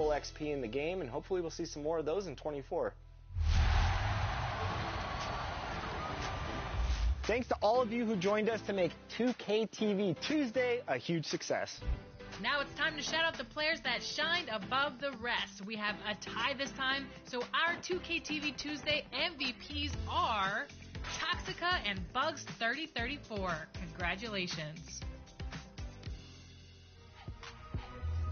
double XP in the game, and hopefully we'll see some more of those in 24. Thanks to all of you who joined us to make 2K TV Tuesday a huge success. Now it's time to shout out the players that shined above the rest. We have a tie this time, so our 2K TV Tuesday MVPs are Toxica and Bugs3034. Congratulations.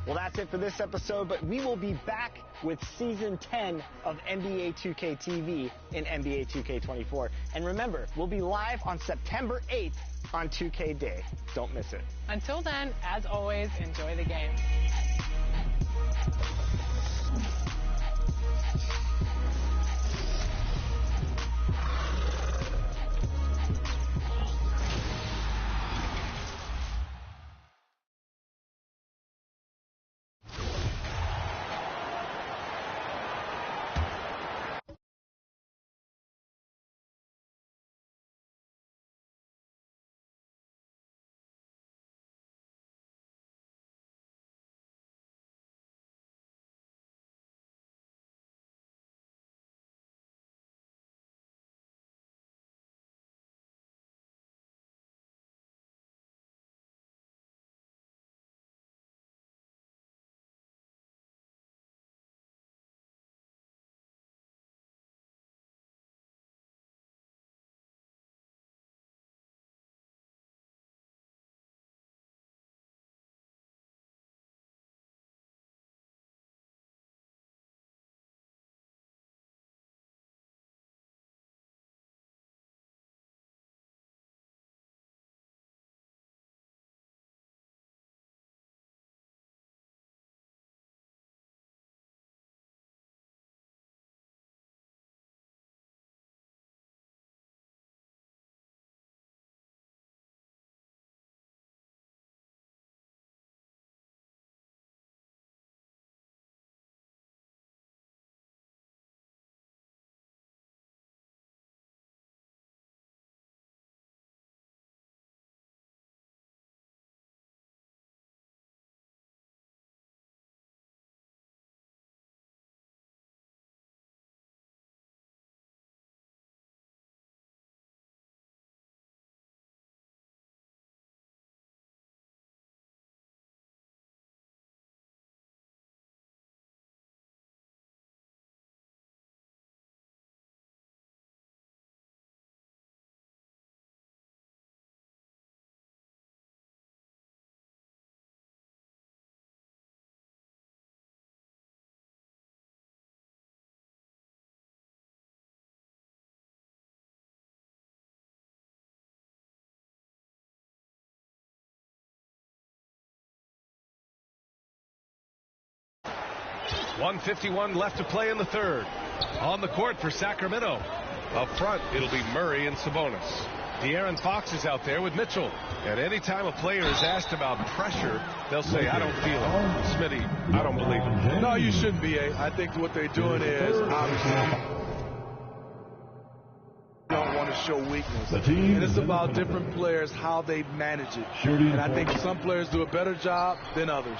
Well, that's it for this episode, but we will be back with Season 10 of NBA 2K TV in NBA 2K24. And remember, we'll be live on September 8th on 2K Day. Don't miss it. Until then, as always, enjoy the game. .151 left to play in the third. On the court for Sacramento. Up front, it'll be Murray and Sabonis. De'Aaron Fox is out there with Mitchell. And any time a player is asked about pressure, they'll say, I don't feel it. Smitty, I don't believe it. No, you shouldn't be. I think what they're doing is obviously don't want to show weakness. And it's about different players, how they manage it. And I think some players do a better job than others.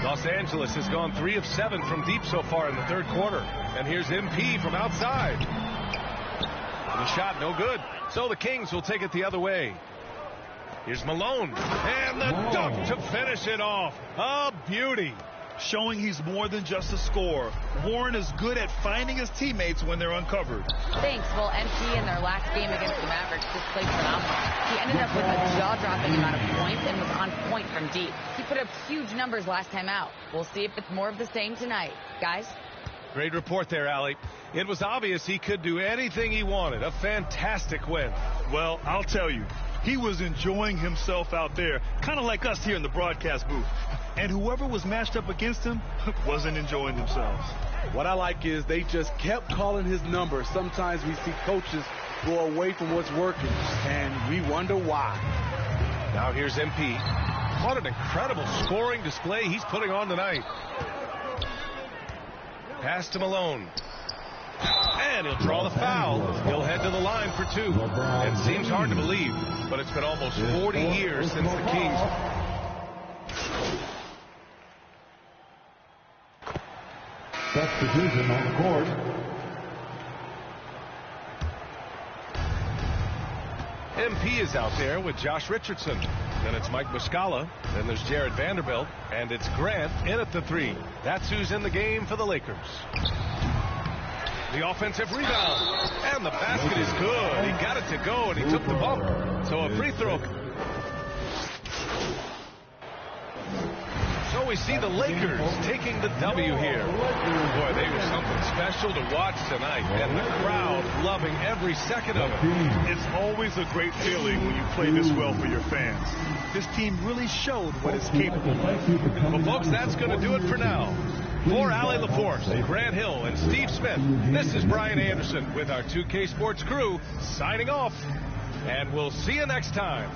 Los Angeles has gone 3 of 7 from deep so far in the third quarter. And here's MP from outside. The shot no good. So the Kings will take it the other way. Here's Malone. And the dunk to finish it off. A beauty. Showing he's more than just a scorer. Warren is good at finding his teammates when they're uncovered. Thanks. Well, MP in their last game against the Mavericks just played phenomenal. He ended up with a jaw-dropping amount of points and was on point from deep. He put up huge numbers last time out. We'll see if it's more of the same tonight. Guys? Great report there, Allie. It was obvious he could do anything he wanted. A fantastic win. Well, I'll tell you, he was enjoying himself out there, kind of like us here in the broadcast booth. And whoever was matched up against him wasn't enjoying themselves. What I like is they just kept calling his number. Sometimes we see coaches go away from what's working, and we wonder why. Now here's MP. What an incredible scoring display he's putting on tonight. Pass to Malone. And he'll draw the foul. He'll head to the line for 2. It seems hard to believe, but it's been almost 40 years since the Kings. Substitution on the court. MP is out there with Josh Richardson. Then it's Mike Muscala. Then there's Jared Vanderbilt. And it's Grant in at the 3. That's who's in the game for the Lakers. The offensive rebound. And the basket is good. He got it to go, and he took the bump. So a free throw. So we see the Lakers taking the W here. Boy, they were something special to watch tonight, and the crowd loving every second of it. It's always a great feeling when you play this well for your fans. This team really showed what it's capable of. Well, folks, that's going to do it for now. For Allie LaForce, Grant Hill, and Steve Smith, this is Brian Anderson with our 2K Sports crew signing off. And we'll see you next time.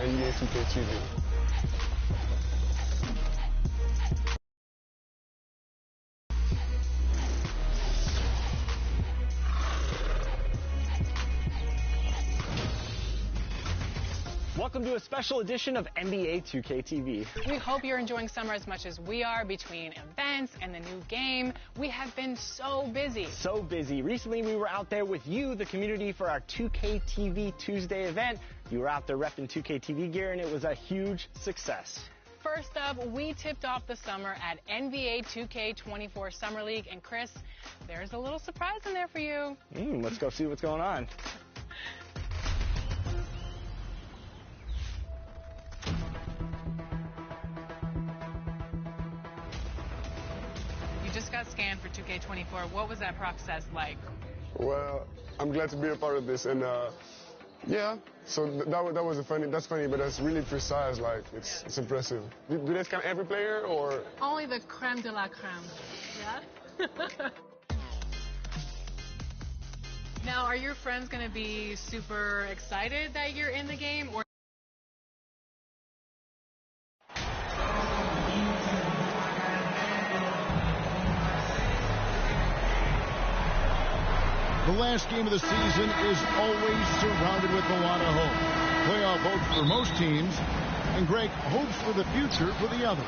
NBA 2K TV. Welcome to a special edition of NBA 2K TV. We hope you're enjoying summer as much as we are. Between events and the new game, we have been so busy. So busy. Recently, we were out there with you, the community, for our 2K TV Tuesday event. You were out there repping 2K TV gear, and it was a huge success. First up, we tipped off the summer at NBA 2K24 Summer League. And Chris, there's a little surprise in there for you. Let's go see what's going on. You just got scanned for 2K24. What was that process like? Well, I'm glad to be a part of this, and yeah. So that's funny, but that's really precise. Like it's impressive. Do they scan every player or? Only the creme de la creme. Yeah. Now, are your friends going to be super excited that you're in the game, or? The last game of the season is always surrounded with a lot of hope. Playoff hopes for most teams, and Greg, hopes for the future for the others.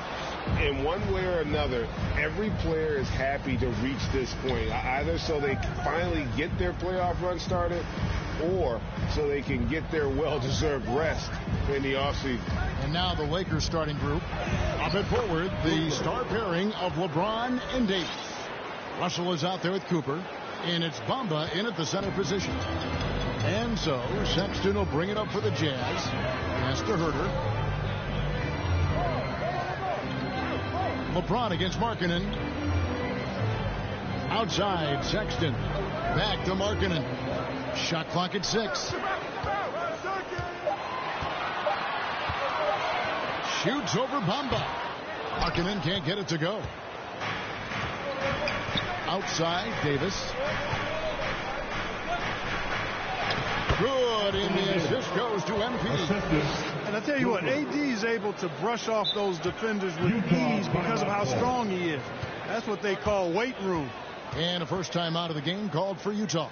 In one way or another, every player is happy to reach this point, either so they finally get their playoff run started or so they can get their well-deserved rest in the offseason. And now the Lakers starting group. Up and forward, the star pairing of LeBron and Davis. Russell is out there with Cooper. And it's Bamba in at the center position. And so Sexton will bring it up for the Jazz. Pass to Herter. LeBron against Markkanen. Outside, Sexton. Back to Markkanen. Shot clock at 6. Shoots over Bamba. Markkanen can't get it to go. Outside, Davis. Good, and the assist goes to MP. And I tell you what, AD is able to brush off those defenders with ease because of how strong he is. That's what they call weight room. And a first time out of the game called for Utah.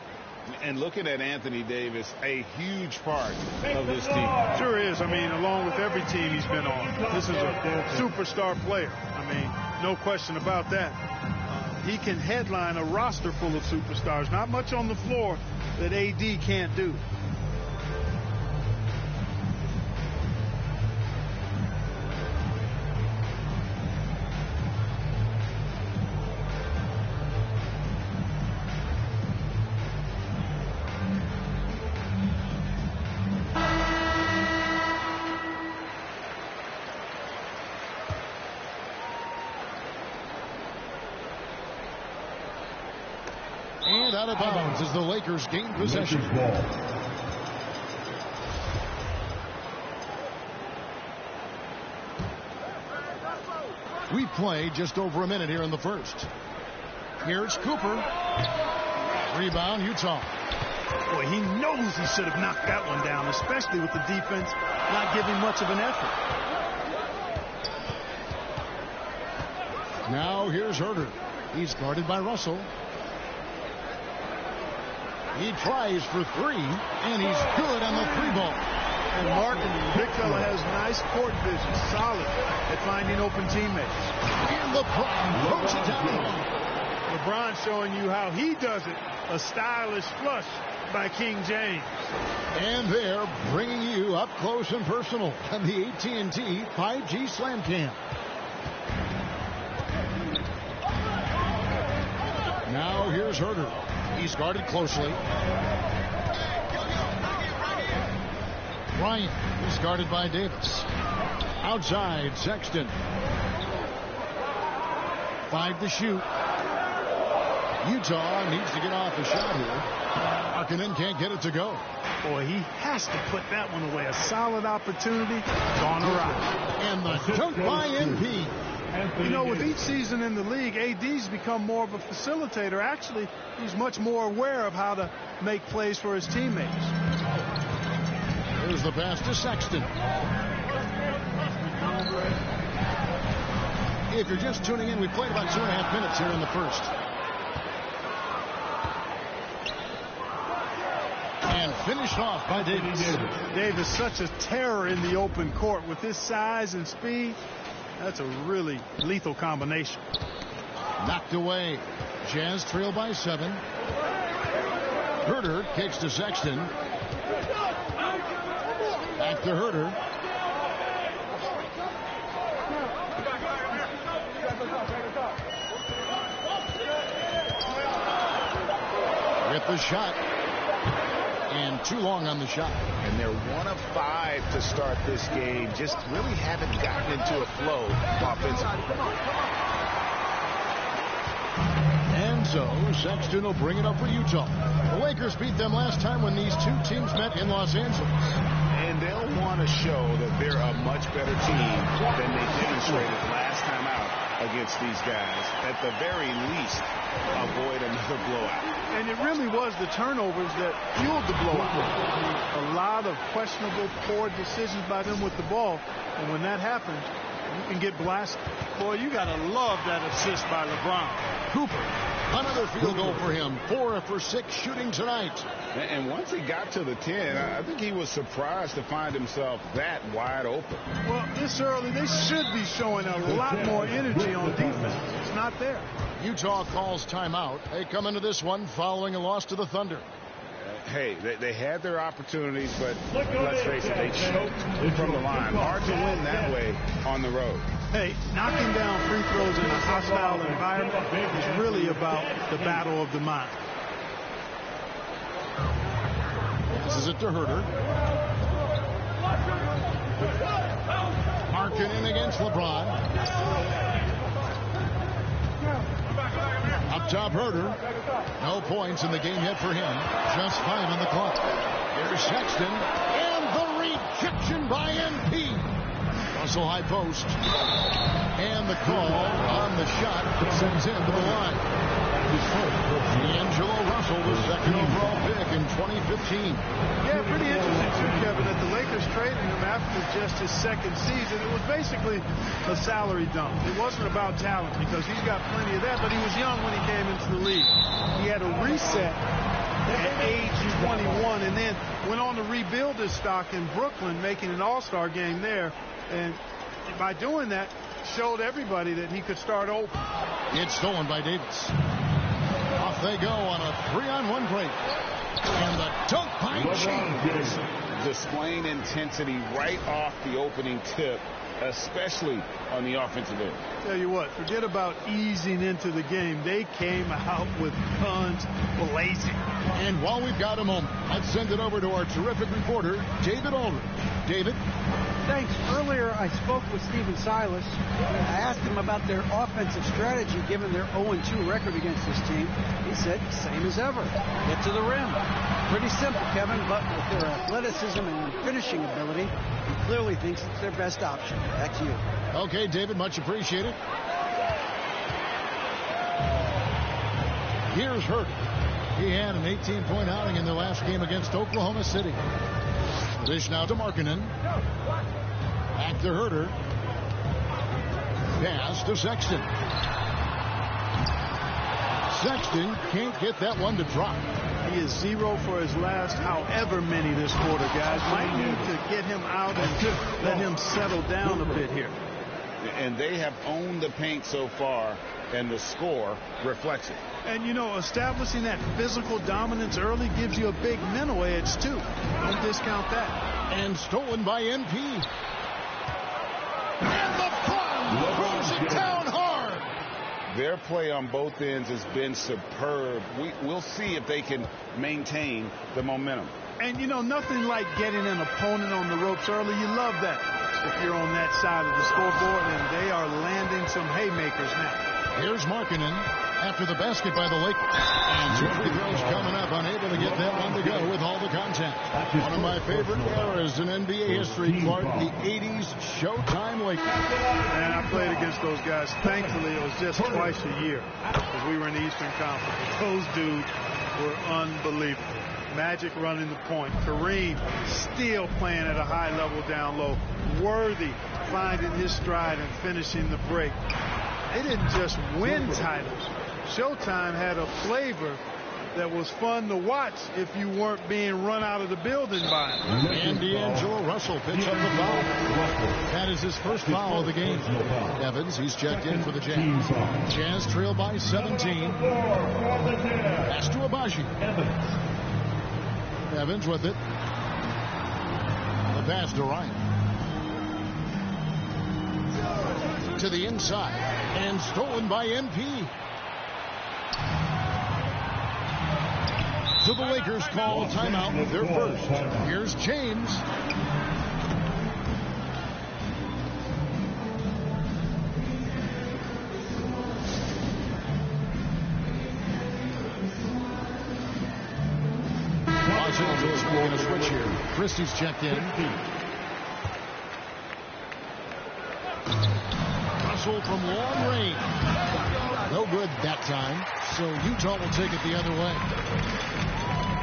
And looking at Anthony Davis, a huge part of this team. Sure is. I mean, along with every team he's been on. This is a superstar player. I mean, no question about that. He can headline a roster full of superstars. Not much on the floor that AD can't do. And out of bounds as the Lakers gain possession. We play just over a minute here in the first. Here's Cooper. Rebound, Utah. Boy, he knows he should have knocked that one down, especially with the defense not giving much of an effort. Now here's Herter. He's guarded by Russell. He tries for 3, and he's good on the 3-ball. And Markkanen, the big fella, has nice court vision, solid at finding open teammates. And LeBron throws it down the line. LeBron showing you how he does it. A stylish flush by King James. And they're bringing you up close and personal on the AT&T 5G Slam Cam. Now here's Herter. He's guarded closely. Bryant is guarded by Davis. Outside, Sexton. 5 to shoot. Utah needs to get off a shot here. Markkanen can't get it to go. Boy, he has to put that one away. A solid opportunity gone awry. And the dunk by MP. You know, with each season in the league, AD's become more of a facilitator. Actually, he's much more aware of how to make plays for his teammates. Here's the pass to Sexton. If you're just tuning in, we played about 2.5 minutes here in the first. And finished off by Davis. Davis, such a terror in the open court with his size and speed. That's a really lethal combination. Knocked away. Jazz trail by 7. Herter kicks to Sexton. Back to Herter. With the shot. And too long on the shot. And they're 1 of 5 to start this game. Just really haven't gotten into a flow offensively. And so Sexton will bring it up for Utah. The Lakers beat them last time when these two teams met in Los Angeles. And they'll want to show that they're a much better team than they demonstrated last time out against these guys. At the very least, avoid another blowout. And it really was the turnovers that fueled the blowout. A lot of questionable, poor decisions by them with the ball. And when that happens, you can get blasted. Boy, you got to love that assist by LeBron. Cooper, another field goal for him. 4 for 6 shooting tonight. And once he got to the 10, I think he was surprised to find himself that wide open. Well, this early, they should be showing a lot more energy on defense. It's not there. Utah calls timeout. They come into this one following a loss to the Thunder. Hey, they had their opportunities, but let's face it, they choked from the line. Hard to win that way on the road. Hey, knocking down free throws in a hostile environment is really about the battle of the mind. Passes it to Herter. Markin against LeBron. Up top, Herter. No points in the game yet for him. Just 5 on the clock. Here's Sexton. And the rejection by NP. Russell high post. And the call on the shot that sends him to the line. D'Angelo Russell, the second overall pick in 2015. Yeah, pretty interesting too, Kevin, that the Lakers traded him after just his second season. It was basically a salary dump. It wasn't about talent because he's got plenty of that, but he was young when he came into the league. He had a reset at age 21 and then went on to rebuild his stock in Brooklyn, making an all-star game there. And by doing that, showed everybody that he could start open. It's stolen by Davis. Off they go on a 3-on-1 break. And the dunk by James. Displaying intensity right off the opening tip, especially on the offensive end. Tell you what, forget about easing into the game. They came out with guns blazing. And while we've got a moment, let's send it over to our terrific reporter, David Aldridge. David? Thanks. Earlier, I spoke with Stephen Silas. I asked him about their offensive strategy given their 0-2 record against this team. He said, same as ever. Get to the rim. Pretty simple, Kevin, but with their athleticism and finishing ability, he clearly thinks it's their best option. Back to you. Okay, David, much appreciated. Here's Herter. He had an 18-point outing in their last game against Oklahoma City. Dish now to Markkanen. Back to Herter. Pass to Sexton. Sexton can't get that one to drop. He is 0 for his last however many this quarter, guys. Might need to get him out and let him settle down a bit here. And they have owned the paint so far, and the score reflects it. And, you know, establishing that physical dominance early gives you a big mental edge, too. Don't discount that. And stolen by NP. And LeBron throws it down hard. Their play on both ends has been superb. We'll see if they can maintain the momentum. And, you know, nothing like getting an opponent on the ropes early. You love that if you're on that side of the scoreboard, and they are landing some haymakers now. Here's Markkanen after the basket by the Lakers. And 2 free throws coming up, unable to get that one to go with all the contact. One of my favorite eras in NBA history, Clark, the 80s Showtime Lakers. And I played against those guys. Thankfully, it was just twice a year because we were in the Eastern Conference. Those dudes were unbelievable. Magic running the point. Kareem still playing at a high level down low. Worthy finding his stride and finishing the break. They didn't just win titles. Showtime had a flavor that was fun to watch if you weren't being run out of the building by him. And D'Angelo Russell picks up the foul. That is his first foul of the game. Evans, he's checked in for the Jazz. Jazz trail by 17. Pass to Abaji. Evans with it. The pass to Ryan. To the inside. And stolen by MP. So the Lakers call timeout, their first. Here's James. Los Angeles making a switch here. Christie's checked in. Russell from long range. No good that time. So Utah will take it the other way.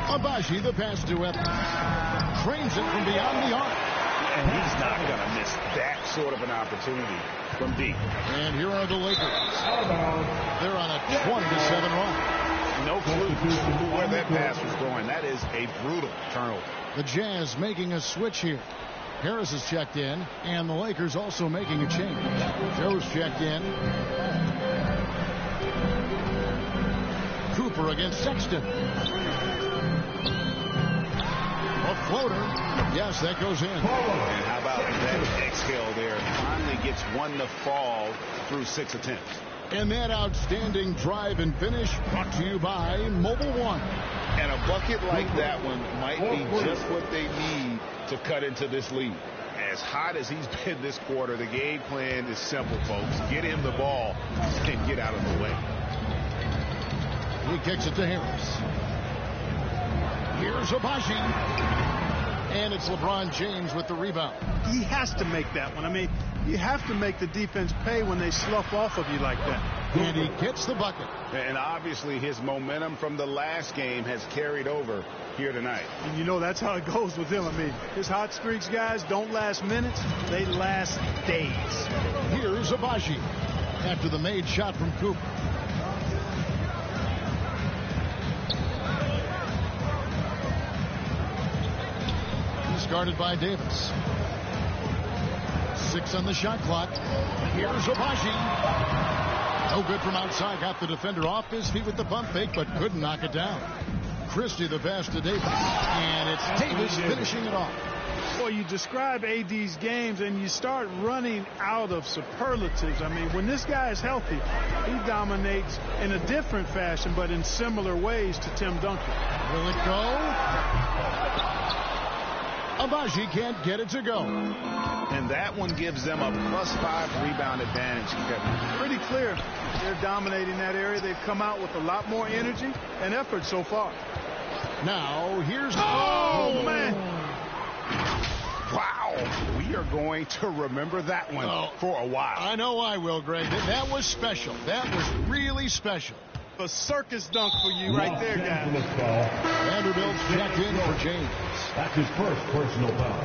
Abaji, the pass to Evans. Trains it from beyond the arc. And he's not going to miss that sort of an opportunity from deep. And here are the Lakers. They're on a 20-7 run. No clue where that pass was going. That is a brutal turnover. The Jazz making a switch here. Harris is checked in, and the Lakers also making a change. Joe's checked in. Cooper against Sexton. A floater. Yes, that goes in. And how about that exhale there? Finally gets one to fall through 6 attempts. And that outstanding drive and finish brought to you by Mobile One. And a bucket like that one might be just what they need to cut into this lead. As hot as he's been this quarter, the game plan is simple, folks. Get him the ball and get out of the way. He kicks it to Harris. Here's Abaji. And it's LeBron James with the rebound. He has to make that one. I mean, you have to make the defense pay when they slough off of you like that. And he gets the bucket. And obviously his momentum from the last game has carried over here tonight. And you know that's how it goes with him. I mean, his hot streaks, guys, don't last minutes. They last days. Here's Abaji after the made shot from Cooper. Guarded by Davis. 6 on the shot clock. Here's Abaji. No good from outside. Got the defender off his feet with the pump fake, but couldn't knock it down. Christie the pass to Davis. And it's Davis finishing it off. Well, you describe AD's games and you start running out of superlatives. I mean, when this guy is healthy, he dominates in a different fashion, but in similar ways to Tim Duncan. Will it go? Abaji can't get it to go. And that one gives them a +5 rebound advantage. Pretty clear. They're dominating that area. They've come out with a lot more energy and effort so far. Now, here's... Oh, man. Wow. We are going to remember that one for a while. I know I will, Greg. That was special. That was really special. A circus dunk for you right there, guys. Vanderbilt's checked in for James. That's his first personal foul.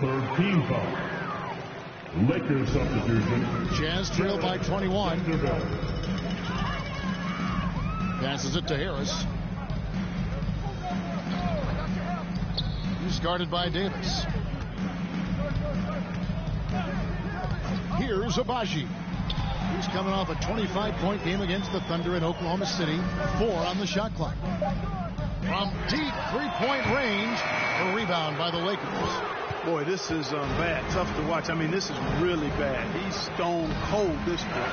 Third team foul. Lakers substitution. Jazz trail by 21. Passes it to Harris. He's guarded by Davis. Here's Abaji. He's coming off a 25-point game against the Thunder in Oklahoma City. 4 on the shot clock. From deep three-point range, a rebound by the Lakers. Boy, this is bad. Tough to watch. I mean, this is really bad. He's stone cold this quarter.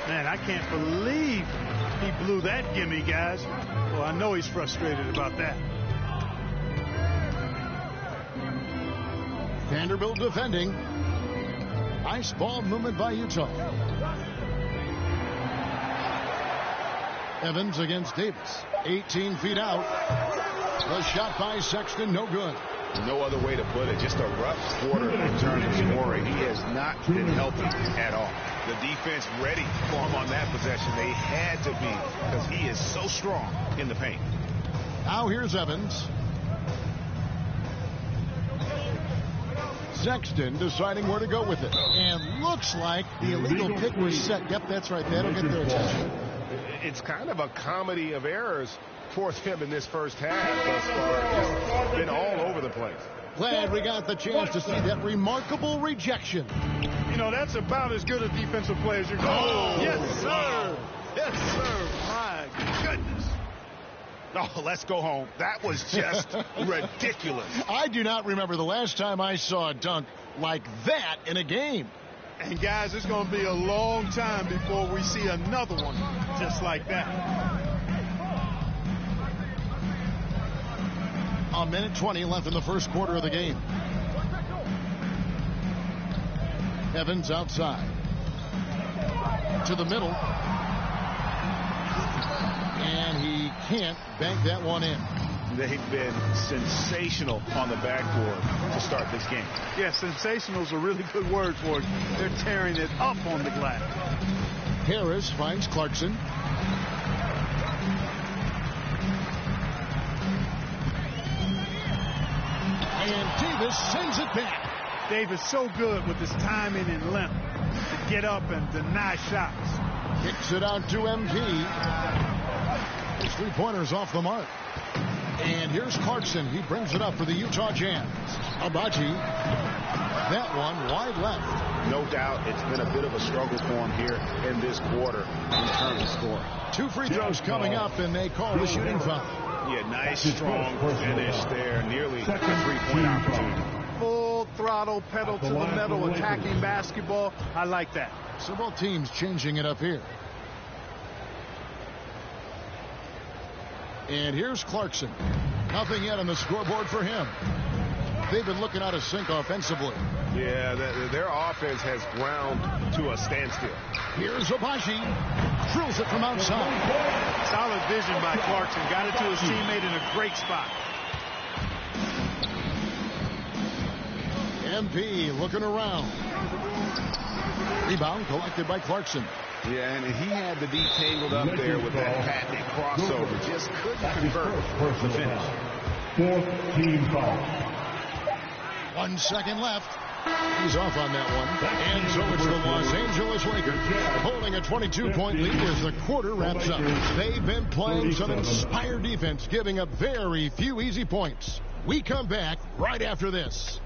Man, I can't believe he blew that gimme, guys. Well, I know he's frustrated about that. Vanderbilt defending. Nice ball movement by Utah. Evans against Davis. 18 feet out. The shot by Sexton, no good. No other way to put it. Just a rough quarter in terms of scoring. He has not been healthy at all. The defense ready for him on that possession. They had to be, because he is so strong in the paint. Now here's Evans. Sexton deciding where to go with it. And looks like the illegal pick was set. Yep, that's right. That'll get their attention. It's kind of a comedy of errors for him in this first half thus far. It's been all over the place. Glad we got the chance to see that remarkable rejection. You know, that's about as good a defensive play as you're going. Oh, yes, sir. Yes, sir. My goodness. Oh, let's go home. That was just ridiculous. I do not remember the last time I saw a dunk like that in a game. And, guys, it's going to be a long time before we see another one just like that. A minute 20 left in the first quarter of the game. Evans outside. To the middle. And he can't bank that one in. They've been sensational on the backboard to start this game. Yeah, sensational is a really good word for it. They're tearing it up on the glass. Harris finds Clarkson. And Davis sends it back. Davis so good with his timing and length to get up and deny shots. Kicks it out to MP. His three-pointers off the mark. And here's Clarkson. He brings it up for the Utah Jazz. Abaji. That one wide left. No doubt it's been a bit of a struggle for him here in this quarter in terms of scoring. 2 free throws coming up, and they call the shooting foul. Yeah, nice, strong finish there. Nearly a three-point opportunity. Full throttle, pedal to the metal, attacking basketball. I like that. So both teams changing it up here. And here's Clarkson. Nothing yet on the scoreboard for him. They've been looking out of sync offensively. Yeah, their offense has ground to a standstill. Here's Abaji. Drills it from outside. Solid vision by Clarkson. Got it to his teammate in a great spot. MP looking around. Rebound collected by Clarkson. Yeah, and he had to be tangled up there with that patented crossover. Just couldn't convert the finish. 4th team foul. 1 second left. He's off on that one. And so it's the Los Angeles Lakers holding a 22-point lead as the quarter wraps up. They've been playing some inspired defense, giving up very few easy points. We come back right after this.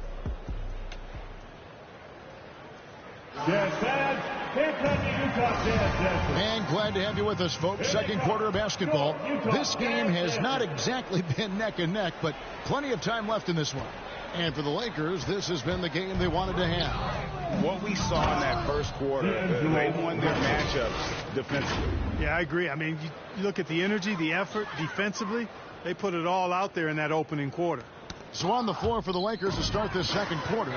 And glad to have you with us, folks. Second quarter of basketball. This game has not exactly been neck and neck, but plenty of time left in this one. And for the Lakers, this has been the game they wanted to have. What we saw in that first quarter, they won their matchups defensively. Yeah, I agree. I mean, you look at the energy, the effort defensively. They put it all out there in that opening quarter. So on the floor for the Lakers to start this second quarter,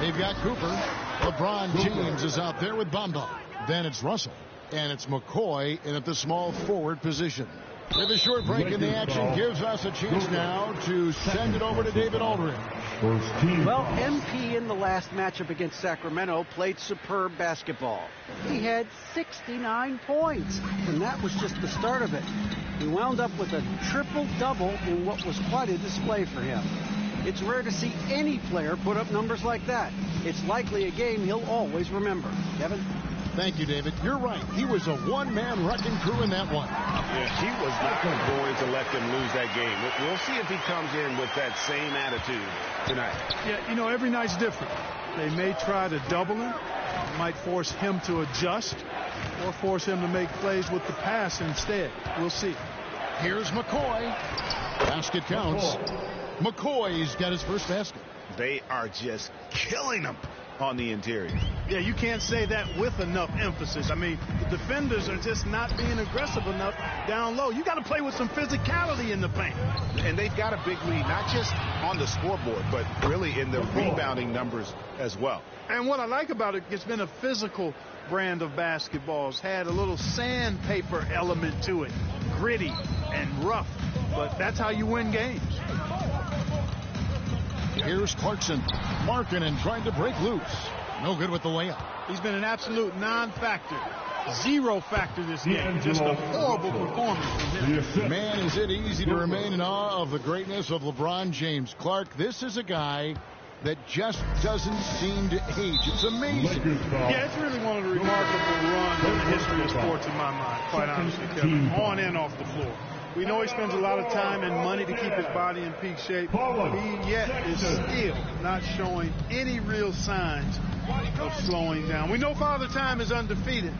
they've got Cooper. LeBron James is out there with Bamba. Then it's Russell. And it's McCoy in at the small forward position. With a short break in the action gives us a chance now to send it over to David Aldridge. Well, MP in the last matchup against Sacramento played superb basketball. He had 69 points, and that was just the start of it. He wound up with a triple-double in what was quite a display for him. It's rare to see any player put up numbers like that. It's likely a game he'll always remember. Kevin? Thank you, David. You're right. He was a one-man wrecking crew in that one. Yeah, he was not going to let them lose that game. We'll see if he comes in with that same attitude tonight. Yeah, you know, every night's different. They may try to double him. It might force him to adjust or force him to make plays with the pass instead. We'll see. Here's McCoy. Basket counts. McCoy's got his first basket. They are just killing him on the interior. Yeah, you can't say that with enough emphasis. I mean, the defenders are just not being aggressive enough down low. You got to play with some physicality in the paint. And they've got a big lead, not just on the scoreboard, but really in the rebounding numbers as well. And what I like about it, it's been a physical brand of basketball. It's had a little sandpaper element to it, gritty and rough. But that's how you win games. Here's Clarkson. Marking and trying to break loose. No good with the layup. He's been an absolute non-factor zero factor this game. Just a horrible performance from him. Man, is it easy to remain in awe of the greatness of LeBron James. Clark, this is a guy that just doesn't seem to age. It's amazing. Yeah, it's really one of the remarkable runs in the history of sports in my mind, quite honestly, Kevin. On and off the floor. We know he spends a lot of time and money to keep his body in peak shape. He yet is still not showing any real signs of slowing down. We know Father Time is undefeated,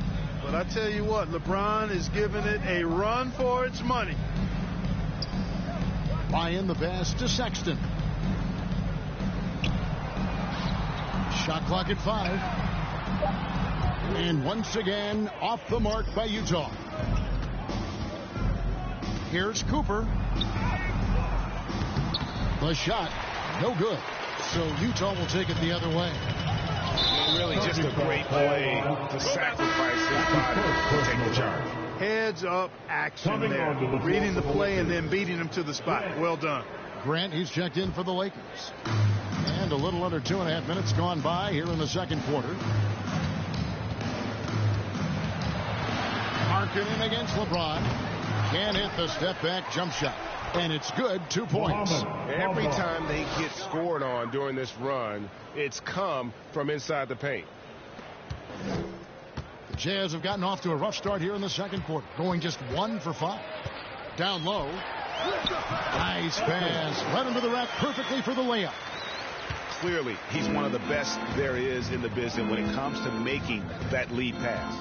but I tell you what, LeBron is giving it a run for its money. Ryan the pass to Sexton. Shot clock at 5. And once again, off the mark by Utah. Here's Cooper. The shot, no good. So Utah will take it the other way. Really just a great play to sacrifice his body to take the charge. Heads up action there. Reading the play and then beating him to the spot. Well done. Grant, he's checked in for the Lakers. And a little under 2.5 minutes gone by here in the second quarter. Markkanen against LeBron. Can't hit the step-back jump shot. And it's good, 2 points. Every time they get scored on during this run, it's come from inside the paint. The Jazz have gotten off to a rough start here in the second quarter, going just 1 for 5. Down low. Nice pass. Right into the rack perfectly for the layup. Clearly, he's one of the best there is in the business when it comes to making that lead pass.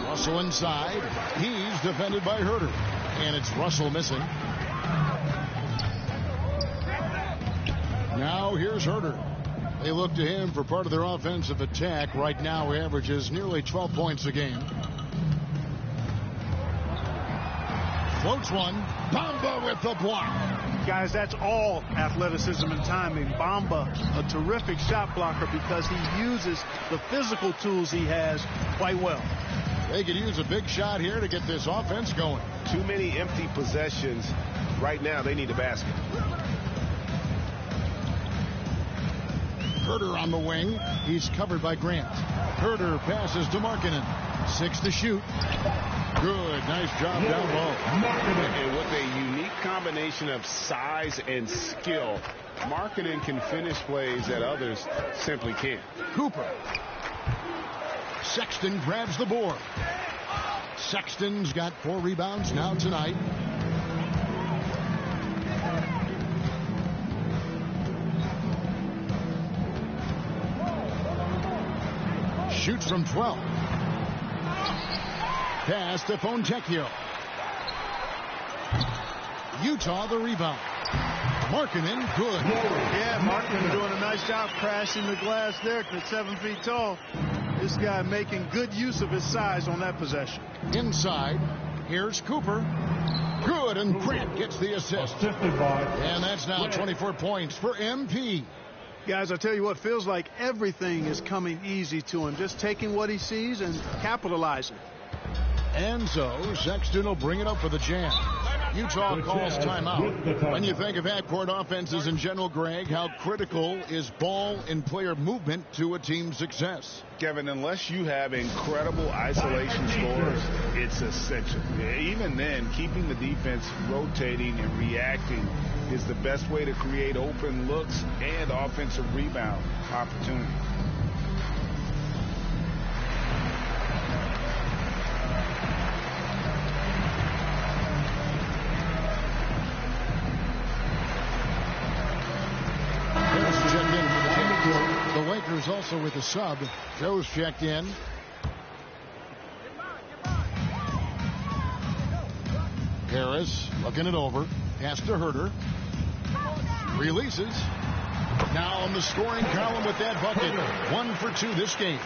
Russell inside. He's defended by Herter. And it's Russell missing. Now here's Herter. They look to him for part of their offensive attack. Right now averages nearly 12 points a game. Floats one. Bamba with the block. Guys, that's all athleticism and timing. Bamba, a terrific shot blocker because he uses the physical tools he has quite well. They could use a big shot here to get this offense going. Too many empty possessions. Right now, they need a basket. Herter on the wing. He's covered by Grant. Herter passes to Markkanen. 6 to shoot. Good. Nice job down low. And with a unique combination of size and skill, Markkanen can finish plays that others simply can't. Cooper. Sexton grabs the board. Sexton's got 4 rebounds now tonight. Shoots from 12. Pass to Fontecchio. Utah the rebound. Markkanen, good. Yeah, Markkanen doing a nice job crashing the glass there at 7 feet tall. This guy making good use of his size on that possession. Inside, here's Cooper. Good, and Grant gets the assist. And that's now 24 points for MP. Guys, I tell you what, feels like everything is coming easy to him. Just taking what he sees and capitalizing. And so Sexton will bring it up for the Jazz. Utah calls timeout. When you think of half-court offenses in general, Greg, how critical is ball and player movement to a team's success? Kevin, unless you have incredible isolation scores, it's essential. Even then, keeping the defense rotating and reacting is the best way to create open looks and offensive rebound opportunities. The Lakers also with a sub. Joe's checked in. Harris looking it over. Pass to Herter. Releases. Now on the scoring column with that bucket. 1 for 2 this game.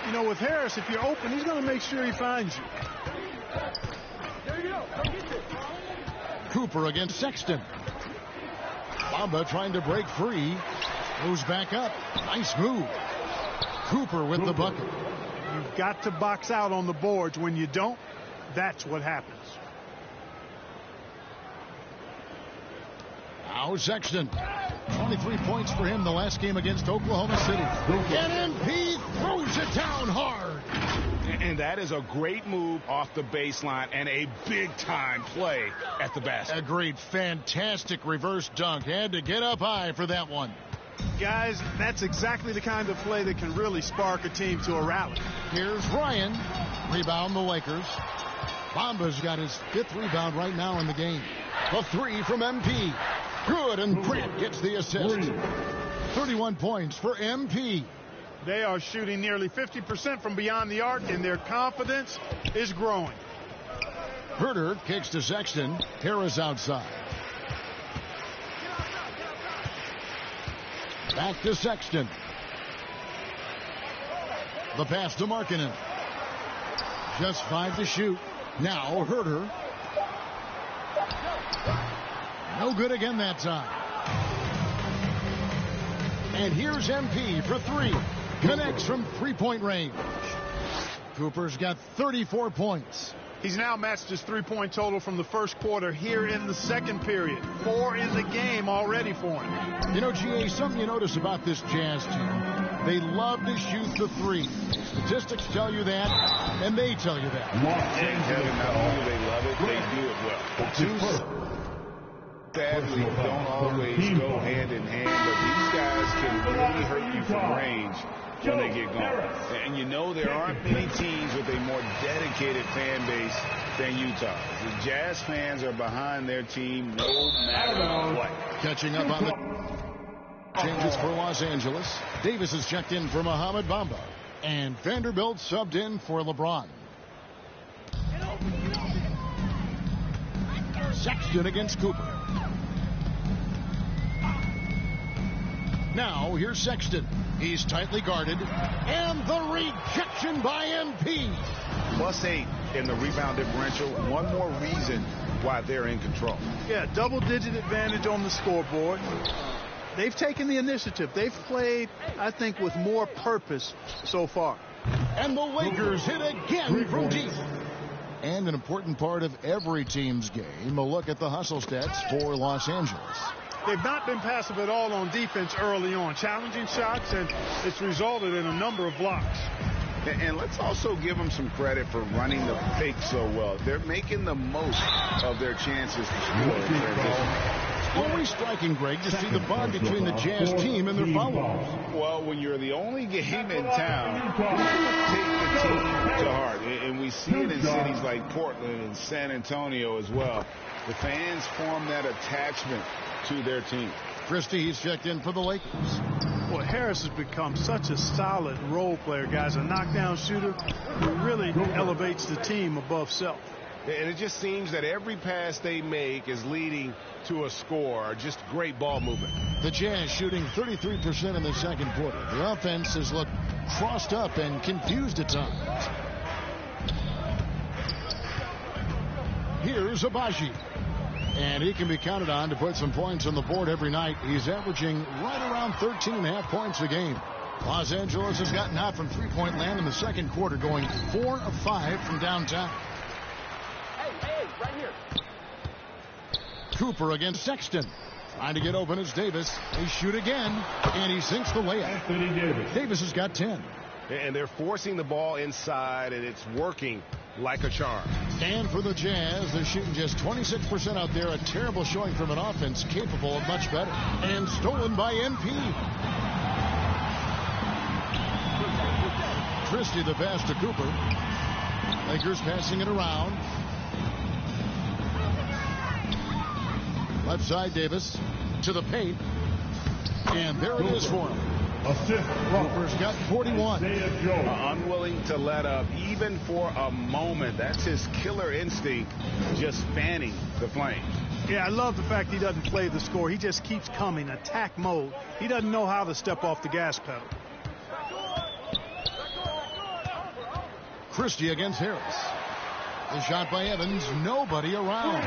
You know, with Harris, if you're open, he's going to make sure he finds you. Cooper against Sexton. Bamba trying to break free. Moves back up. Nice move. Cooper with the bucket. You've got to box out on the boards. When you don't, that's what happens. Now Sexton. 23 points for him the last game against Oklahoma City. And MP lays it down hard. And that is a great move off the baseline and a big-time play at the basket. Agreed. Fantastic reverse dunk. Had to get up high for that one. Guys, that's exactly the kind of play that can really spark a team to a rally. Here's Ryan. Rebound the Lakers. Bamba's got his 5th rebound right now in the game. The 3 from MP. Good, and Grant gets the assist. 31 points for MP. They are shooting nearly 50% from beyond the arc, and their confidence is growing. Herter kicks to Sexton. Harris outside. Back to Sexton. The pass to Markkanen. Just 5 to shoot. Now Herter. No good again that time. And here's MP for 3. Connects from 3-point range. Cooper's got 34 points. He's now matched his 3-point total from the first quarter here in the second period. 4 in the game already for him. You know, GA, something you notice about this Jazz team, they love to shoot the 3. Statistics tell you that, and they tell you that. Not only they love it, they do it well. Two sadly don't always go hand in hand, but these guys can really hurt you from range when they get going. And you know there aren't many teams with a more dedicated fan base than Utah. The Jazz fans are behind their team no matter what. Catching up on the changes for Los Angeles. Davis is checked in for Mohamed Bamba. And Vanderbilt subbed in for LeBron. Sexton against Cooper. Now, here's Sexton. He's tightly guarded. And the rejection by MP. +8 in the rebound differential. One more reason why they're in control. Yeah, double-digit advantage on the scoreboard. They've taken the initiative. They've played, I think, with more purpose so far. And the Lakers hit again from deep. And an important part of every team's game, a look at the hustle stats for Los Angeles. They've not been passive at all on defense early on. Challenging shots, and it's resulted in a number of blocks. And let's also give them some credit for running the pick so well. They're making the most of their chances to score in transition. Always striking, Greg, to see the bond between the Jazz team and their followers. Well, when you're the only game in town, you take the team to heart. And we see it in cities like Portland and San Antonio as well. The fans form that attachment to their team. Christie, he's checked in for the Lakers. Well, Harris has become such a solid role player, guys. A knockdown shooter who really elevates the team above self. And it just seems that every pass they make is leading to a score. Just great ball movement. The Jazz shooting 33% in the second quarter. The offense has looked crossed up and confused at times. Here's Abaji. And he can be counted on to put some points on the board every night. He's averaging right around 13.5 points a game. Los Angeles has gotten hot from 3-point land in the second quarter, going 4 of 5 from downtown. Hey, right here. Cooper against Sexton. Trying to get open is Davis. They shoot again, and he sinks the layup. Davis has got 10. And they're forcing the ball inside, and it's working like a charm. And for the Jazz, they're shooting just 26% out there. A terrible showing from an offense capable of much better. And stolen by MP. Christie the pass to Cooper. Lakers passing it around. Left side, Davis to the paint. And there it is for him. Cooper's got 41. Unwilling to let up even for a moment. That's his killer instinct, just fanning the flames. Yeah, I love the fact he doesn't play the score. He just keeps coming, attack mode. He doesn't know how to step off the gas pedal. Christie against Harris. The shot by Evans, nobody around.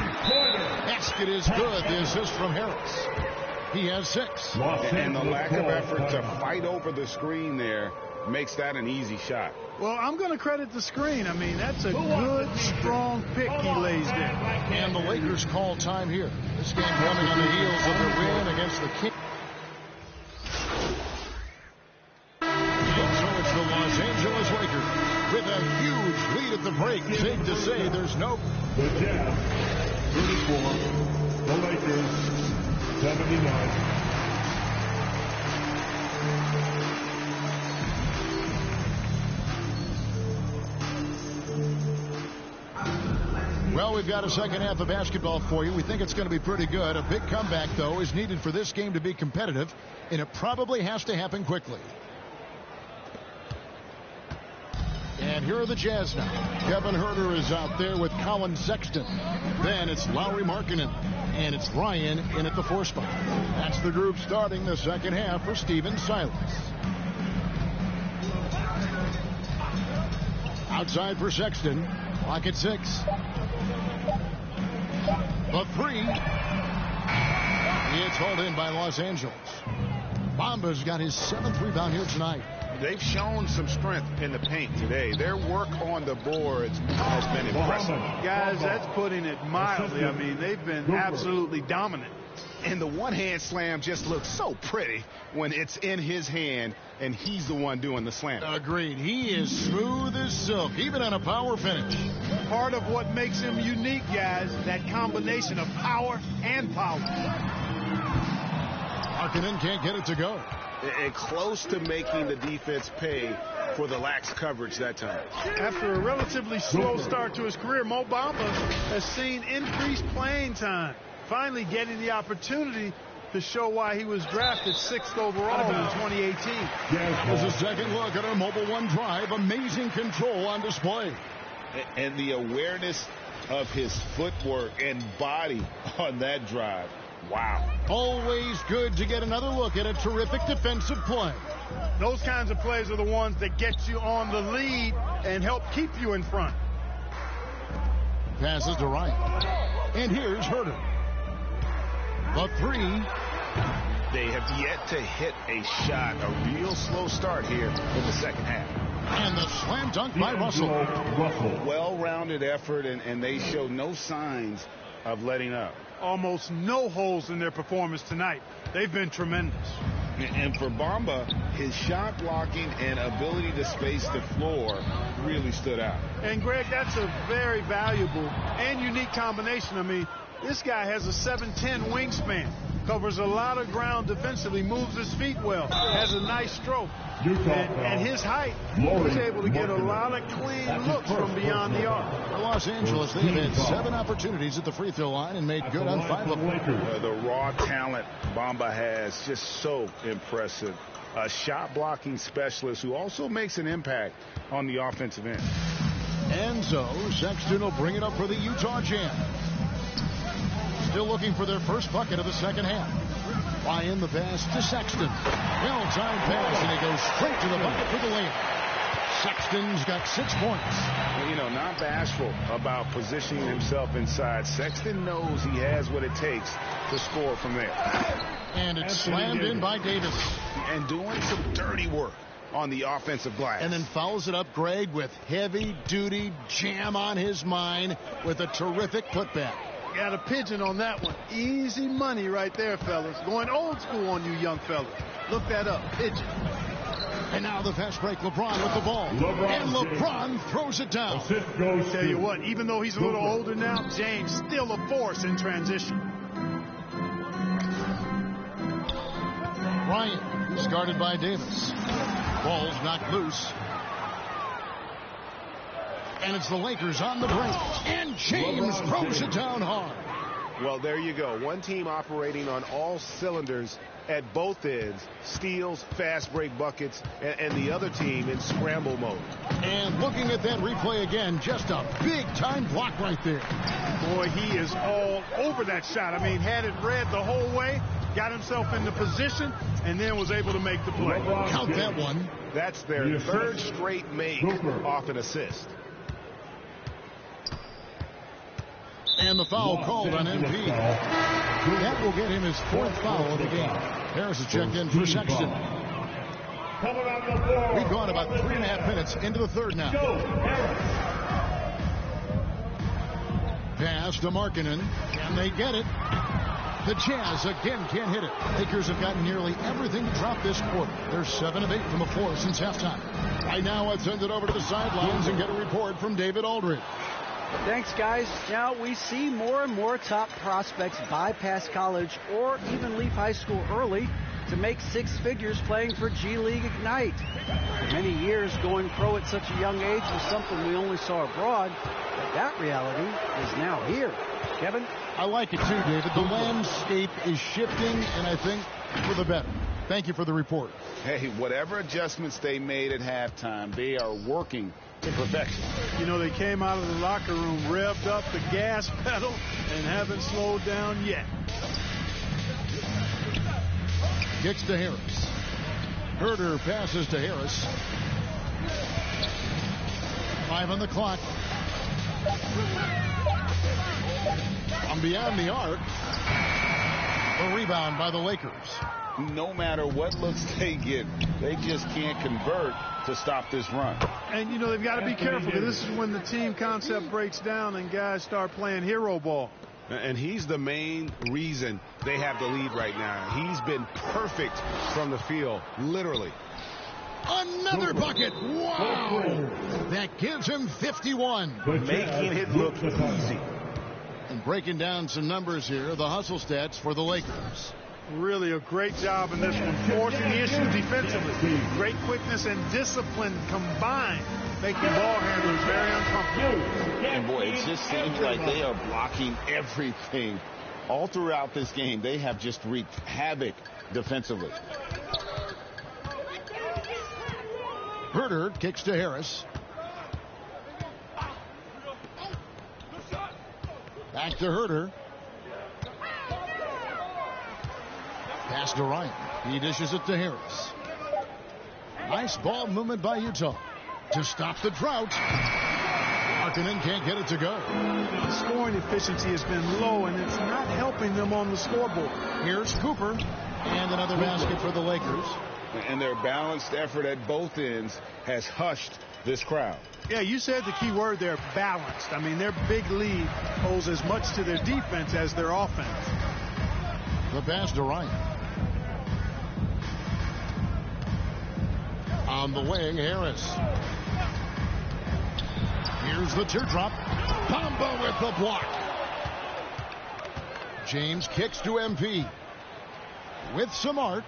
Basket is good. The assist from Harris. He has 6. And the lack of effort to fight over the screen there makes that an easy shot. Well, I'm going to credit the screen. I mean, that's a good, strong pick he lays there. And the Lakers call time here. This game coming on the heels of their win against the Kings. And so it's the Los Angeles Safe to say there's no... The Jazz, 34. The Lakers, 79. Well, we've got a second half of basketball for you. We think it's going to be pretty good. A big comeback, though, is needed for this game to be competitive, and it probably has to happen quickly. And here are the Jazz now. Kevin Huerter is out there with Colin Sexton. Then it's Lauri Markkanen, and it's Ryan in at the 4 spot. That's the group starting the second half for Stephen Silas. Outside for Sexton. Clock at 6. The 3. It's hauled in by Los Angeles. Bamba's got his 7th rebound here tonight. They've shown some strength in the paint today. Their work on the boards has been impressive. Guys, that's putting it mildly. I mean, they've been absolutely dominant. And the one-hand slam just looks so pretty when it's in his hand and he's the one doing the slam. Agreed. He is smooth as silk, even on a power finish. Part of what makes him unique, guys, that combination of power and power. Markkanen can't get it to go. And close to making the defense pay for the lax coverage that time. After a relatively slow start to his career, Mo Bamba has seen increased playing time, finally getting the opportunity to show why he was drafted 6th overall in 2018. There's a second look at our Mobile One drive. Amazing control on display. And the awareness of his footwork and body on that drive. Wow. Always good to get another look at a terrific defensive play. Those kinds of plays are the ones that get you on the lead and help keep you in front. Passes to Ryan. And here's Huerter. The 3. They have yet to hit a shot. A real slow start here in the second half. And the slam dunk by Russell. Well-rounded effort, and they show no signs of letting up. Almost no holes in their performance tonight. They've been tremendous. And for Bamba, his shot blocking and ability to space the floor really stood out. And, Greg, that's a very valuable and unique combination. I mean, this guy has a 7'10" wingspan, covers a lot of ground defensively, moves his feet well, has a nice stroke. And his height, he's able to get a lot of clean looks from beyond the arc. For Los Angeles, they have had 7 opportunities at the free throw line and made good on 5 of them. The raw talent Bamba has, just so impressive. A shot blocking specialist who also makes an impact on the offensive end. And so Sexton will bring it up for the Utah Jazz. Still looking for their first bucket of the second half. Ryan the pass to Sexton. Well-timed pass, and he goes straight to the bucket for the layup. Sexton's got 6 points. Well, you know, not bashful about positioning himself inside. Sexton knows he has what it takes to score from there. And it's slammed in by Davis. And doing some dirty work on the offensive glass. And then follows it up, Greg, with heavy-duty jam on his mind with a terrific putback. Got a pigeon on that one. Easy money right there, fellas. Going old school on you young fellas. Look that up. Pigeon. And now the fast break. LeBron with the ball. And LeBron throws it down. I'll tell you what, even though he's a little older now, James still a force in transition. Ryan is guarded by Davis. Ball's knocked loose. And it's the Lakers on the break. And James throws it down hard. Well, there you go. One team operating on all cylinders at both ends. Steals, fast break buckets, and the other team in scramble mode. And looking at that replay again, just a big-time block right there. Boy, he is all over that shot. I mean, had it read the whole way, got himself into position, and then was able to make the play. Count that one. That's their third straight make off an assist. And the foul called on MP. That will get him his 4th foul of the game. Harris is checked in for Sexton. We've gone about 3.5 minutes into the third now. Pass to Markkanen. Can they get it? The Jazz again can't hit it. Lakers have gotten nearly everything to drop this quarter. They're 7 of 8 from the floor since halftime. Right now, let's send it over to the sidelines and get a report from David Aldridge. Thanks, guys. Now we see more and more top prospects bypass college or even leave high school early to make 6 figures playing for G League Ignite. For many years, going pro at such a young age was something we only saw abroad, but that reality is now here. Kevin? I like it too, David. The landscape is shifting, and I think for the better. Thank you for the report. Hey, whatever adjustments they made at halftime, they are working to perfection. You know, they came out of the locker room, revved up the gas pedal, and haven't slowed down yet. Kicks to Harris. Herder passes to Harris. 5 on the clock. From beyond the arc. A rebound by the Lakers. No matter what looks they get, they just can't convert to stop this run. And, you know, they've got to be careful because this is when the team concept breaks down and guys start playing hero ball. And he's the main reason they have the lead right now. He's been perfect from the field, literally. Another bucket. Wow. That gives him 51. Making it look easy. And breaking down some numbers here, the hustle stats for the Lakers. Really a great job in this one, forcing the issue defensively. Great quickness and discipline combined, making ball handlers very uncomfortable. And boy, it just seems like they are blocking everything. All throughout this game, they have just wreaked havoc defensively. Herder kicks to Harris. Back to Herder. Pass to Ryan. He dishes it to Harris. Nice ball movement by Utah to stop the drought. Markkanen can't get it to go. The scoring efficiency has been low, and it's not helping them on the scoreboard. Here's Cooper. And another basket for the Lakers. And their balanced effort at both ends has hushed this crowd. Yeah, you said the key word there, balanced. I mean, their big lead owes as much to their defense as their offense. The pass to Ryan. On the wing, Harris. Here's the teardrop. Bamba with the block. James kicks to MP. With some arc.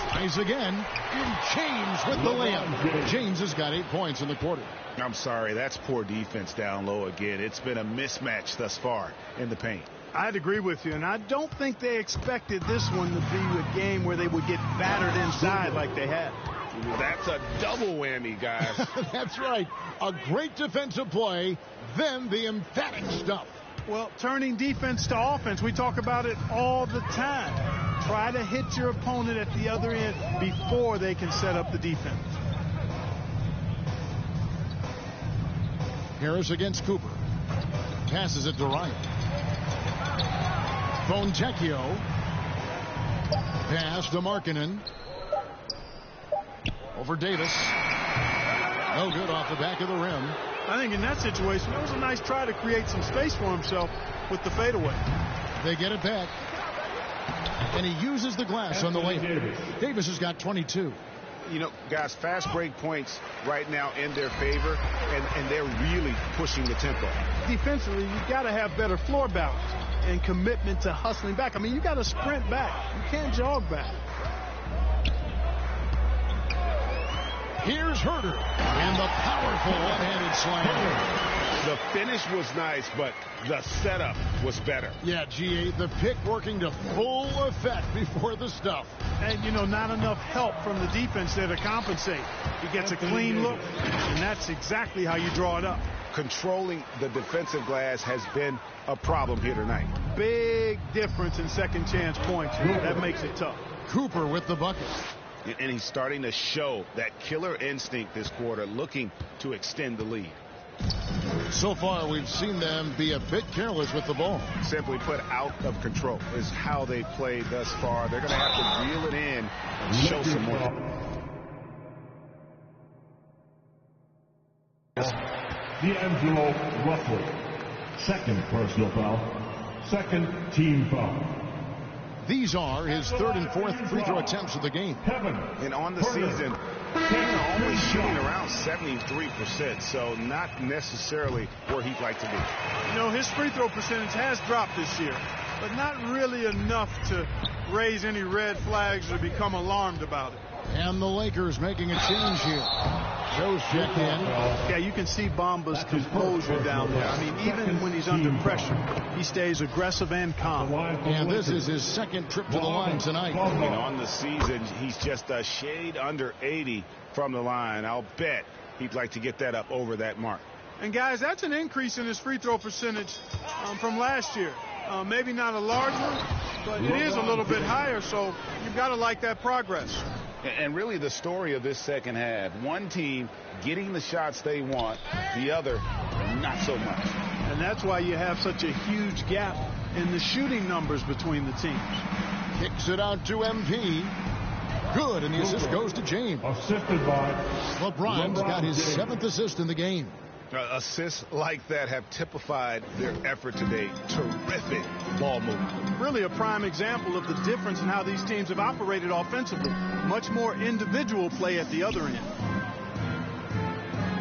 Tries again. And James with the layup. James has got 8 points in the quarter. I'm sorry, that's poor defense down low again. It's been a mismatch thus far in the paint. I'd agree with you, and I don't think they expected this one to be a game where they would get battered inside like they had. That's a double whammy, guys. That's right. A great defensive play, then the emphatic stuff. Well, turning defense to offense, we talk about it all the time. Try to hit your opponent at the other end before they can set up the defense. Harris against Cooper. Passes it to Ryan. Fontecchio. Pass to Markkanen. Over Davis. No good off the back of the rim. I think in that situation, that was a nice try to create some space for himself with the fadeaway. They get it back. And he uses the glass on the layup. Davis has got 22. You know, guys, fast break points right now in their favor, and they're really pushing the tempo. Defensively, you've got to have better floor balance and commitment to hustling back. I mean, you got to sprint back. You can't jog back. Here's Herder and the powerful one-handed slam. The finish was nice, but the setup was better. Yeah, GA, the pick working to full effect before the stuff. And, you know, not enough help from the defense there to compensate. He gets a clean look, and that's exactly how you draw it up. Controlling the defensive glass has been a problem here tonight. Big difference in second chance points. That makes it tough. Cooper with the bucket. And he's starting to show that killer instinct this quarter, looking to extend the lead. So far, we've seen them be a bit careless with the ball. Simply put, out of control is how they played thus far. They're going to have to reel it in and show some more. D'Angelo Russell, second personal foul. Second team foul. These are his third and fourth free throw attempts of the game. And on the season, he's only shooting around 73%, so not necessarily where he'd like to be. You know, his free throw percentage has dropped this year, but not really enough to raise any red flags or become alarmed about it. And the Lakers making a change here. Joe's checked in. Yeah, you can see Bamba's composure down there. I mean, even when he's under pressure, he stays aggressive and calm. And this is his second trip to the line tonight. And on the season, he's just a shade under 80 from the line. I'll bet he'd like to get that up over that mark. And guys, that's an increase in his free throw percentage from last year. Maybe not a large one, but it is a little bit higher, so you've got to like that progress. And really the story of this second half, one team getting the shots they want, the other not so much. And that's why you have such a huge gap in the shooting numbers between the teams. Kicks it out to MP. Good, and the assist goes to James. Assisted by LeBron's got his 7th assist in the game. Assists like that have typified their effort today. Terrific ball movement. Really a prime example of the difference in how these teams have operated offensively. Much more individual play at the other end.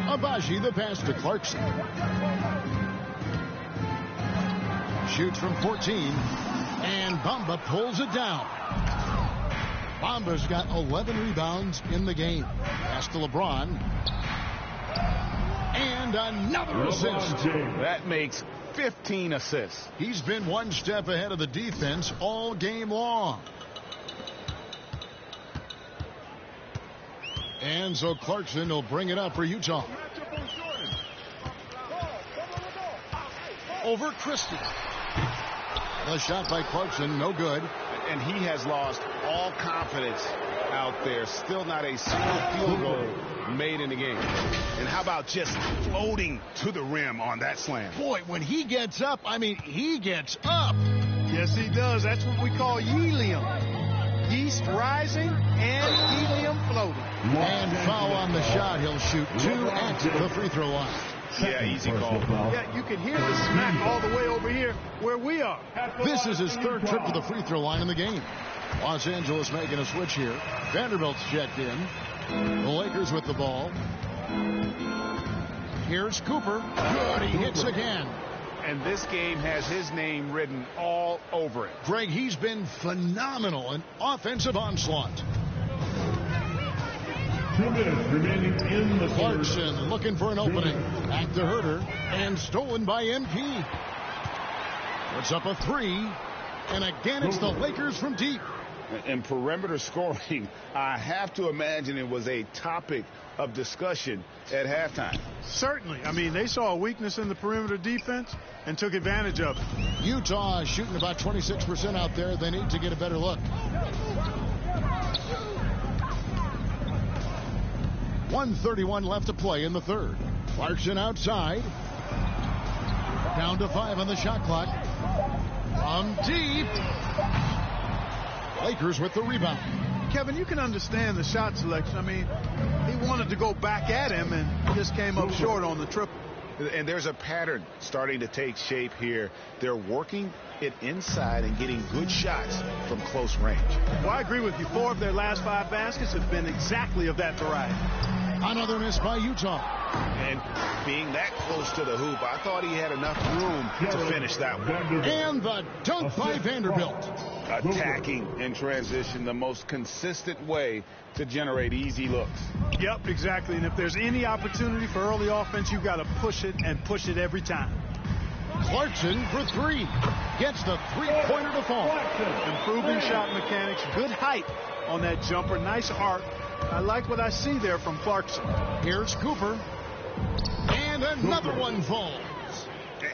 Abaji, the pass to Clarkson. Shoots from 14, and Bamba pulls it down. Bamba's got 11 rebounds in the game. Pass to LeBron. And another assist. That makes 15 assists. He's been one step ahead of the defense all game long. And so Clarkson will bring it up for Utah. Over Christie. The shot by Clarkson, no good. And he has lost all confidence out there. Still not a single field goal made in the game. And how about just floating to the rim on that slam? Boy, when he gets up, I mean, he gets up. Yes, he does. That's what we call helium. Yeast rising and helium floating. And foul on the shot. He'll shoot 2 at the free throw line. Yeah, easy call. Yeah, you can hear the smack all the way over here where we are. This is his third trip to the free throw line in the game. Los Angeles making a switch here. Vanderbilt's checked in. The Lakers with the ball. Here's Cooper. Good, he hits again. And this game has his name written all over it. Greg, he's been phenomenal in offensive onslaught. 2 minutes remaining in the Clarkson looking for an opening. Back to Herter. And stolen by MP. Puts up a 3. And again, it's the Lakers from deep. And perimeter scoring, I have to imagine it was a topic of discussion at halftime. Certainly. I mean, they saw a weakness in the perimeter defense and took advantage of it. Utah is shooting about 26% out there. They need to get a better look. 1:31 left to play in the third. Clarkson outside. Down to 5 on the shot clock. From deep. Lakers with the rebound. Kevin, you can understand the shot selection. I mean, he wanted to go back at him and just came up short on the triple. And there's a pattern starting to take shape here. They're working it inside and getting good shots from close range. Well, I agree with you. 4 of their last 5 baskets have been exactly of that variety. Another miss by Utah. And being that close to the hoop, I thought he had enough room to finish that one. And the dunk by Vanderbilt. Attacking in transition, the most consistent way to generate easy looks. Yep, exactly. And if there's any opportunity for early offense, you've got to push it and push it every time. Clarkson for 3. Gets the three-pointer to fall. Improving shot mechanics. Good height on that jumper. Nice arc. I like what I see there from Clarkson. Here's Cooper. And another one falls.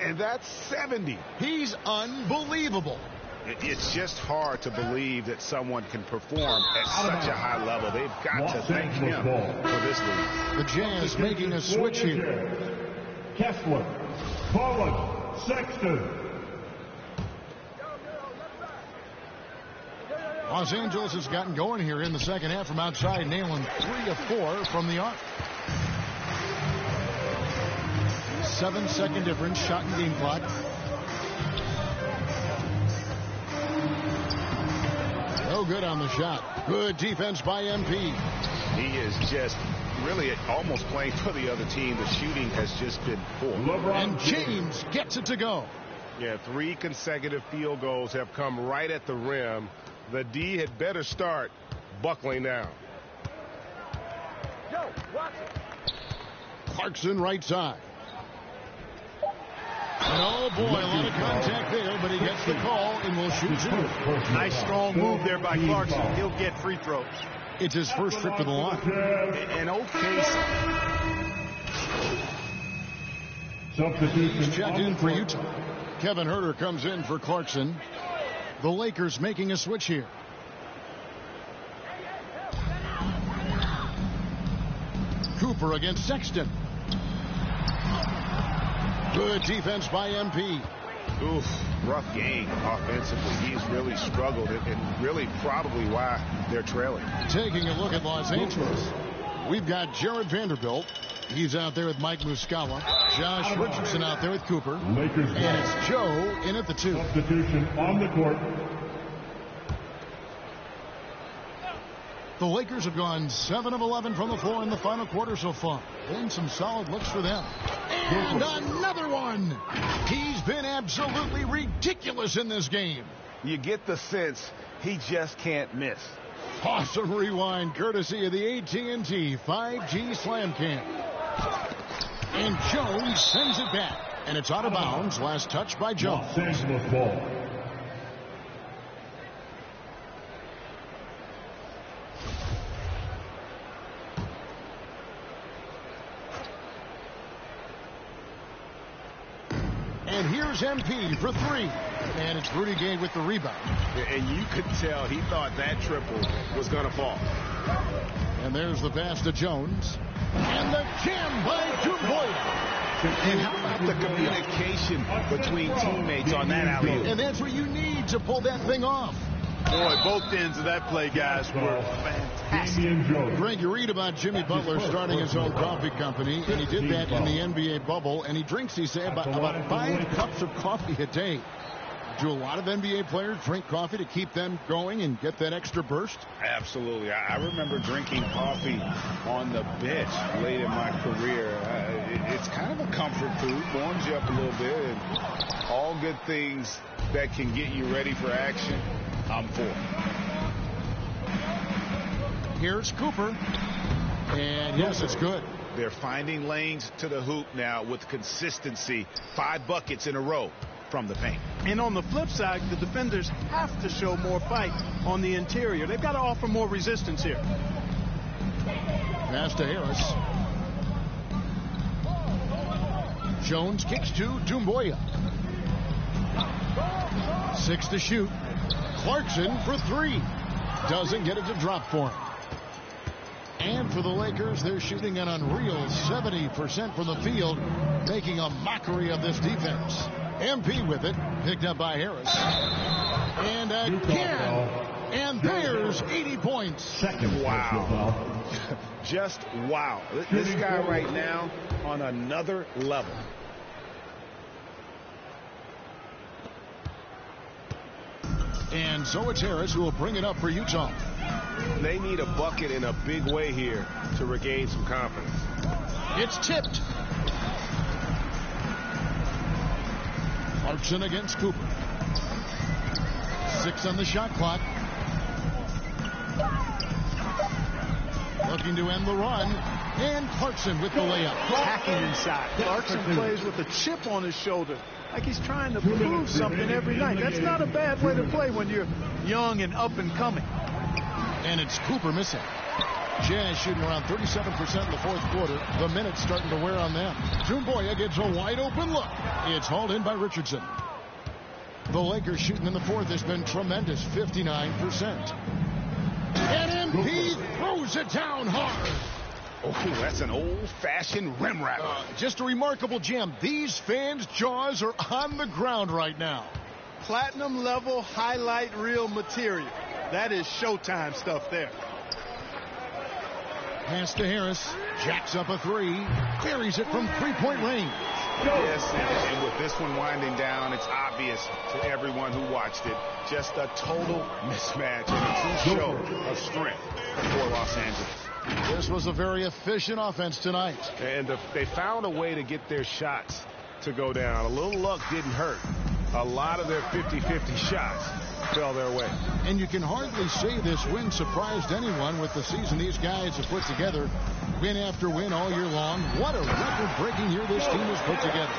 And that's 70. He's unbelievable. It's just hard to believe that someone can perform at such a high level. They've got to thank him for this lead. The Jazz making a switch here. Kessler, Collins, Sexton. Los Angeles has gotten going here in the second half from outside, nailing 3 of 4 from the arc. 7-second difference, shot and game clock. no good on the shot. Good defense by MP. He is just really almost playing for the other team. The shooting has just been poor. And James gets it to go. Yeah, 3 consecutive field goals have come right at the rim. The D had better start buckling down. Clarkson right side. Oh boy, a lot of contact there, but he gets the call and will shoot 2. Nice strong move there by Clarkson. He'll get free throws. It's his first trip to the line. An okay. He's checked in for Utah. Kevin Huerter comes in for Clarkson. The Lakers making a switch here. Cooper against Sexton. Good defense by MP. Oof, rough game offensively. He's really struggled and really probably why they're trailing. Taking a look at Los Angeles, we've got Jared Vanderbilt. He's out there with Mike Muscala. Josh Richardson out there with Cooper. Lakers and it's Joe in at the 2. Substitution on the court. The Lakers have gone 7 of 11 from the floor in the final quarter so far. Been some solid looks for them. And another one. He's been absolutely ridiculous in this game. You get the sense he just can't miss. Awesome rewind courtesy of the AT&T 5G Slam Cam. And Jones sends it back. And it's out of bounds. Last touch by Jones. Los Angeles ball. And here's MP for 3. And it's Rudy Gay with the rebound. And you could tell he thought that triple was going to fall. And there's the pass to Jones. And the jam by Dumboya. And how about the communication between teammates on that alley-oop? And that's what you need to pull that thing off. Boy, both ends of that play, guys, were fantastic. Greg, you read about Jimmy Butler starting his own coffee company, and he did that in the NBA bubble, and he drinks, he said, about 5 cups of coffee a day. Do a lot of NBA players drink coffee to keep them going and get that extra burst? Absolutely. I remember drinking coffee on the bench late in my career. It's kind of a comfort food, warms you up a little bit, and all good things that can get you ready for action, I'm for. Here's Cooper. And yes, it's good. They're finding lanes to the hoop now with consistency. 5 buckets in a row from the paint. And on the flip side, the defenders have to show more fight on the interior. They've got to offer more resistance here. Pass to Harris. Jones kicks to Dumboya. 6 to shoot. Clarkson for 3. Doesn't get it to drop for him. And for the Lakers, they're shooting an unreal 70% from the field, making a mockery of this defense. MP with it, picked up by Harris. And again, and there's 80 points. Wow. Just wow. This guy right now on another level. And so it's Harris who will bring it up for Utah. They need a bucket in a big way here to regain some confidence. It's tipped. Clarkson against Cooper. 6 on the shot clock. Looking to end the run. And Clarkson with the layup. Hacking inside. Clarkson plays with a chip on his shoulder, like he's trying to prove something every night. That's not a bad way to play when you're young and up and coming. And it's Cooper missing. Jazz shooting around 37% in the fourth quarter. The minutes starting to wear on them. Dumboya gets a wide open look. It's hauled in by Richardson. The Lakers shooting in the fourth has been tremendous, 59%. And MP throws it down hard. Oh, that's an old-fashioned rim rattler. Just a remarkable jam. These fans' jaws are on the ground right now. Platinum level highlight reel material. That is Showtime stuff there. Pass to Harris. Jacks up a 3. Buries it from 3-point range. Yes, and with this one winding down, it's obvious to everyone who watched it. Just a total mismatch and a true show of strength for Los Angeles. This was a very efficient offense tonight. And they found a way to get their shots to go down. A little luck didn't hurt. A lot of their 50-50 shots fell their way. And you can hardly say this win surprised anyone with the season these guys have put together. Win after win all year long. What a record-breaking year this team has put together.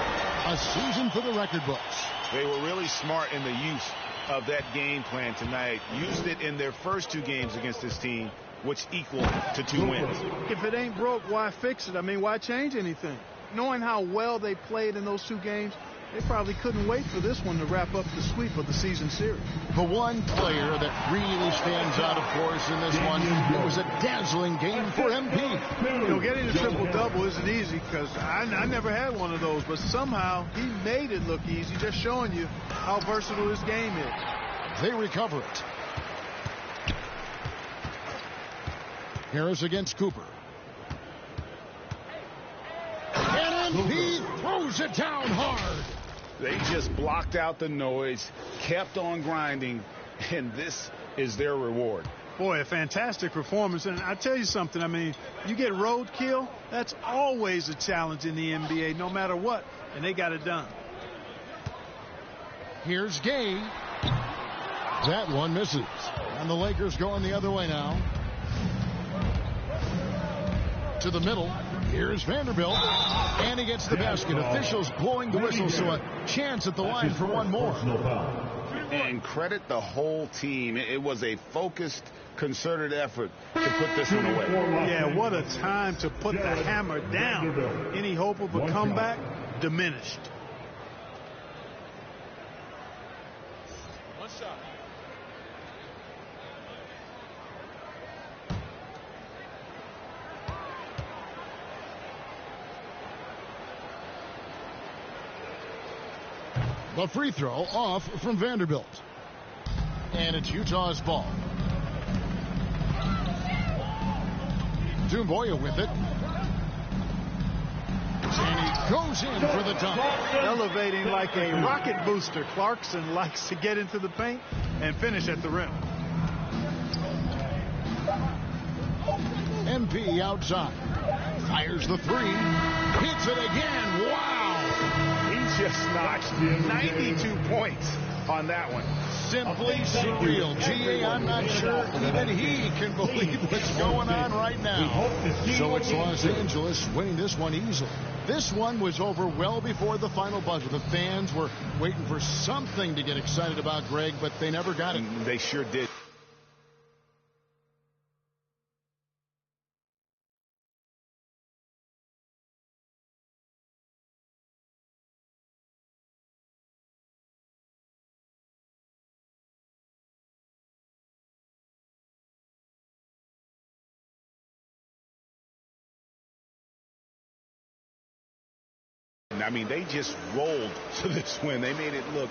A season for the record books. They were really smart in the use of that game plan tonight. Used it in their first 2 games against this team, which equaled to 2 wins. If it ain't broke, why fix it? I mean, why change anything? Knowing how well they played in those 2 games, they probably couldn't wait for this one to wrap up the sweep of the season series. The one player that really stands out, of course, in this one, it was a dazzling game for MP. You know, getting a triple-double isn't easy because I never had one of those, but somehow he made it look easy, just showing you how versatile this game is. They recover it. Harris against Cooper. And MP throws it down hard. They just blocked out the noise, kept on grinding, and this is their reward. Boy, a fantastic performance. And I tell you something, I mean, you get roadkill, that's always a challenge in the NBA, no matter what, and they got it done. Here's Gay. That one misses. And the Lakers going the other way now. To the middle. Here's Vanderbilt. And he gets the basket. Officials blowing the whistle, so a chance at the line for one more. And credit the whole team. It was a focused, concerted effort to put this one away. Yeah, what a time to put the hammer down. Any hope of a comeback diminished. One shot. The free throw off from Vanderbilt. And it's Utah's ball. Dumboya with it. And he goes in for the dunk. Elevating like a rocket booster. Clarkson likes to get into the paint and finish at the rim. MP outside. Fires the 3. Hits it again. Wow. He just notched 92 points on that one. Simply surreal. G.A., I'm not sure even he can believe what's going on right now. So it's Los Angeles winning this one easily. This one was over well before the final buzzer. The fans were waiting for something to get excited about, Greg, but they never got it. They sure did. I mean, they just rolled to this win. They made it look